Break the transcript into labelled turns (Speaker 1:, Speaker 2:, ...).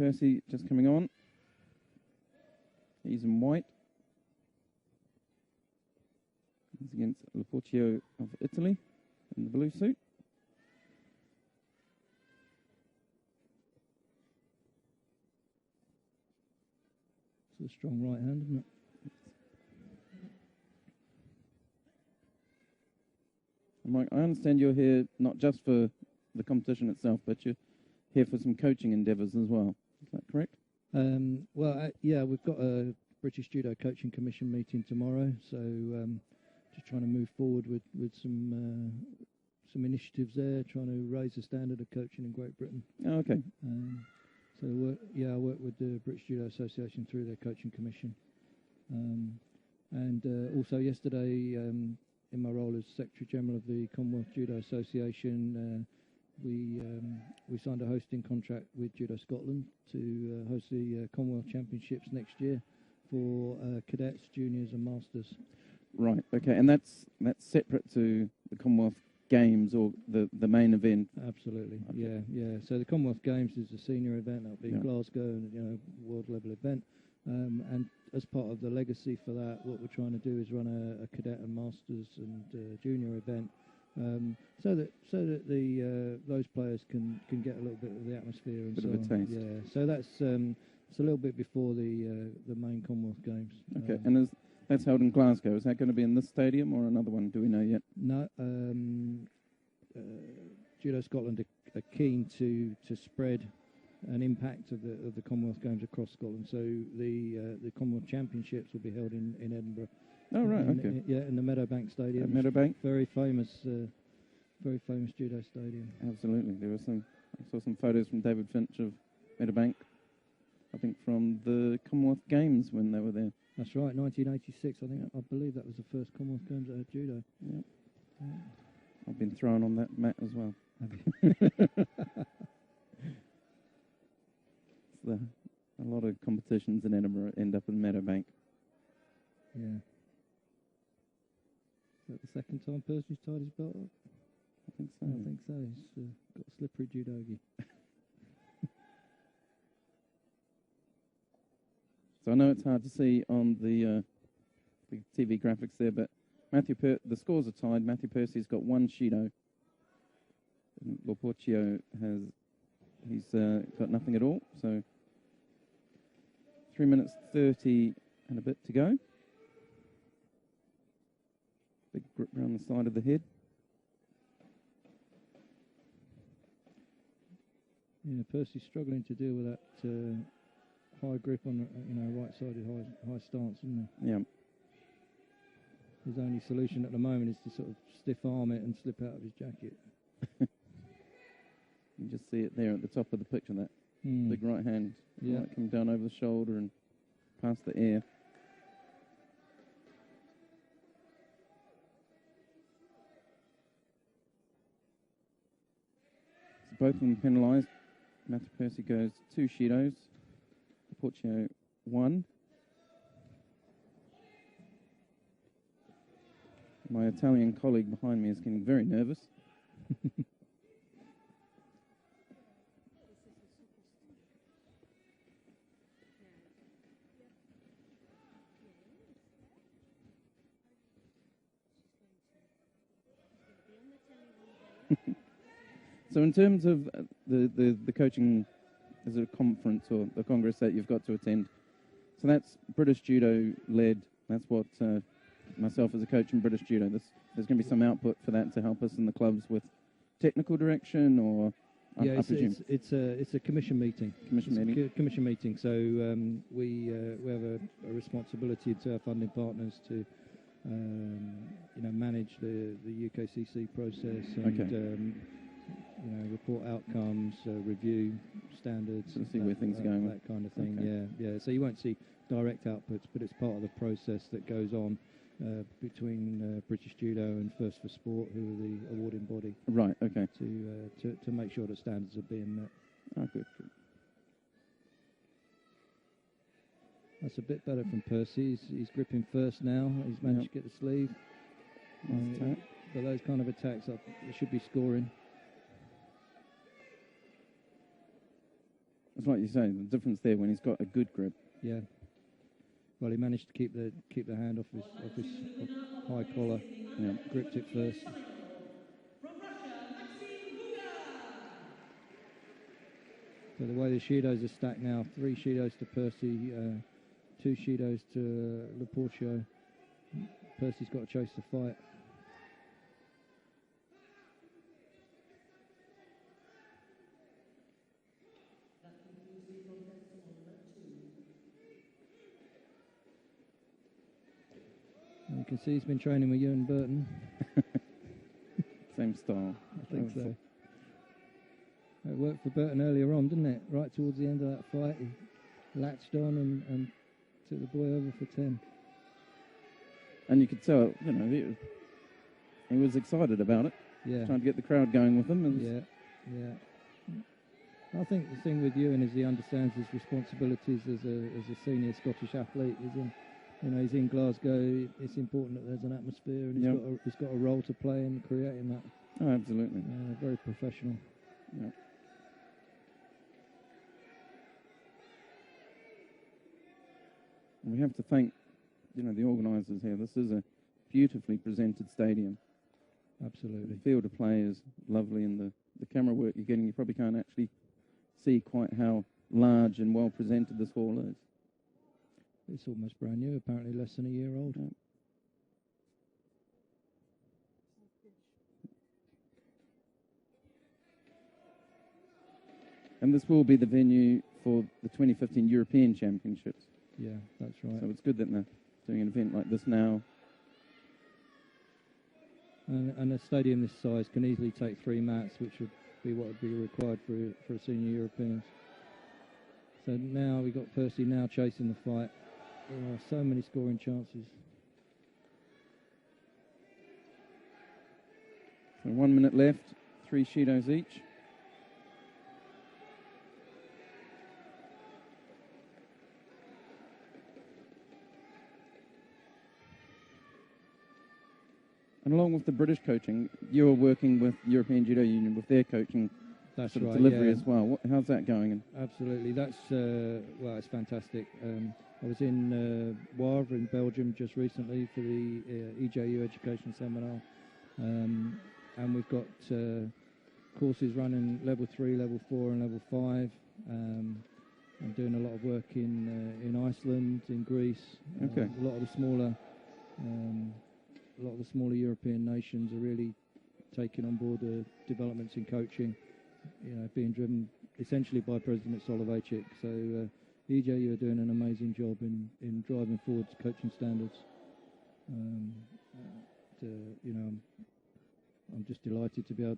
Speaker 1: PURSSEY just coming on. He's in white. He's against LOPORCHIO of Italy in the blue suit.
Speaker 2: It's a strong right hand, isn't it?
Speaker 1: Mike, I understand you're here not just for the competition itself, but you're here for some coaching endeavours as well. Is that correct?
Speaker 2: Yeah, we've got a British Judo Coaching Commission meeting tomorrow, so just trying to move forward with some initiatives there, trying to raise the standard of coaching in Great Britain.
Speaker 1: Oh, okay.
Speaker 2: I work with the British Judo Association through their coaching commission, and also yesterday, in my role as Secretary General of the Commonwealth Judo Association, we signed a hosting contract with Judo Scotland to host the Commonwealth Championships next year for cadets, juniors, and masters.
Speaker 1: Right. Okay, and that's separate to the Commonwealth Games or the main event.
Speaker 2: Absolutely.
Speaker 1: Okay.
Speaker 2: Yeah. So the Commonwealth Games is a senior event. That'll be in Glasgow, and world level event. And as part of the legacy for that, what we're trying to do is run a cadet and masters and junior event, so that those players can get a little bit of the atmosphere and
Speaker 1: Bit
Speaker 2: so
Speaker 1: of a
Speaker 2: on.
Speaker 1: taste.
Speaker 2: Yeah. So that's it's a little bit before the main Commonwealth Games.
Speaker 1: Okay, and that's held in Glasgow. Is that going to be in this stadium or another one? Do we know yet?
Speaker 2: No. Judo Scotland are keen to spread an impact of the Commonwealth Games across Scotland. So the Commonwealth Championships will be held in Edinburgh.
Speaker 1: Oh, right, okay.
Speaker 2: In the Meadowbank Stadium.
Speaker 1: Meadowbank?
Speaker 2: Very famous judo stadium.
Speaker 1: Absolutely. I saw some photos from David Finch of Meadowbank, I think from the Commonwealth Games when they were there.
Speaker 2: That's right, 1986. I believe that was the first Commonwealth Games that had judo.
Speaker 1: Yep. I've been thrown on that mat as well. A lot of competitions in Edinburgh end up in Meadowbank.
Speaker 2: Yeah. Is that the second time PURSSEY's tied his belt up?
Speaker 1: I think so.
Speaker 2: I think so. He's got a slippery judogi.
Speaker 1: So I know it's hard to see on the TV graphics there, but the scores are tied. Matthew PURSSEY's got one Shido. LOPORCHIO he's got nothing at all. So 3 minutes 30 and a bit to go. Big grip around the side of the head.
Speaker 2: Yeah, PURSSEY's struggling to deal with that high grip on right-sided high stance, isn't he?
Speaker 1: Yeah.
Speaker 2: His only solution at the moment is to sort of stiff arm it and slip out of his jacket.
Speaker 1: You just see it there at the top of the picture, that big right hand.
Speaker 2: Yeah.
Speaker 1: Right, come down over the shoulder and past the ear. So both of them penalised. Matthew PURSSEY goes 2 Shidos. LOPORCHIO 1. My Italian colleague behind me is getting very nervous. So in terms of the coaching as a conference or the congress that you've got to attend, so that's British Judo led. That's what myself as a coach in British Judo. There's going to be some output for that to help us in the clubs with technical direction or.
Speaker 2: Yeah, it's a commission meeting. Commission meeting. So we have a responsibility to our funding partners to manage the UKCC process and report outcomes, review standards,
Speaker 1: see where things are going,
Speaker 2: that kind of thing.
Speaker 1: Okay.
Speaker 2: Yeah. So you won't see direct outputs, but it's part of the process that goes on between British Judo and First for Sport, who are the awarding body.
Speaker 1: Right. Okay.
Speaker 2: To make sure that standards are being met.
Speaker 1: Oh, good.
Speaker 2: That's a bit better from PURSSEY. He's gripping first now. He's managed to get the sleeve.
Speaker 1: Nice
Speaker 2: but those kind of attacks, it should be scoring.
Speaker 1: It's like you say, the difference there when he's got a good grip.
Speaker 2: Yeah. Well, he managed to keep the hand off his high collar.
Speaker 1: Yeah.
Speaker 2: Gripped it first. So the way the Shidos are stacked now, 3 Shidos to Percy, 2 Shidos to LOPORCHIO. Percy's got to chase the fight. And you can see he's been training with Ewan Burton.
Speaker 1: Same style.
Speaker 2: I think so. It worked for Burton earlier on, didn't it? Right towards the end of that fight, he latched on and took the boy over for 10.
Speaker 1: And you could tell, you know, he was excited about it.
Speaker 2: Yeah.
Speaker 1: Trying to get the crowd going with him.
Speaker 2: And yeah. I think the thing with Ewan is he understands his responsibilities as a senior Scottish athlete. He's in Glasgow. It's important that there's an atmosphere, and he's got a role to play in creating that.
Speaker 1: Oh, absolutely.
Speaker 2: Very professional.
Speaker 1: Yeah. And we have to thank, the organisers here. This is a beautifully presented stadium.
Speaker 2: Absolutely.
Speaker 1: The field of play is lovely, and the camera work you're getting, you probably can't actually see quite how large and well presented this hall is.
Speaker 2: It's almost brand new, apparently less than a year old.
Speaker 1: Yeah. And this will be the venue for the 2015 European Championships.
Speaker 2: Yeah, that's right.
Speaker 1: So it's good that they're doing an event like this now.
Speaker 2: And a stadium this size can easily take 3 mats, which would be what would be required for a senior Europeans. So now we've got Percy now chasing the fight. There are so many scoring chances.
Speaker 1: So 1 minute left, 3 Shidos each. And along with the British coaching, you're working with European Judo Union with their coaching delivery as well. How's that going?
Speaker 2: Absolutely. That's, it's fantastic. I was in Wavre in Belgium just recently for the EJU Education Seminar. And we've got courses running level 3, level 4 and level 5. I'm doing a lot of work in Iceland, in Greece.
Speaker 1: Okay.
Speaker 2: A lot of the smaller European nations are really taking on board the developments in coaching, being driven essentially by President Soloveichik. So EJU are doing an amazing job in driving forward coaching standards. I'm just delighted to be able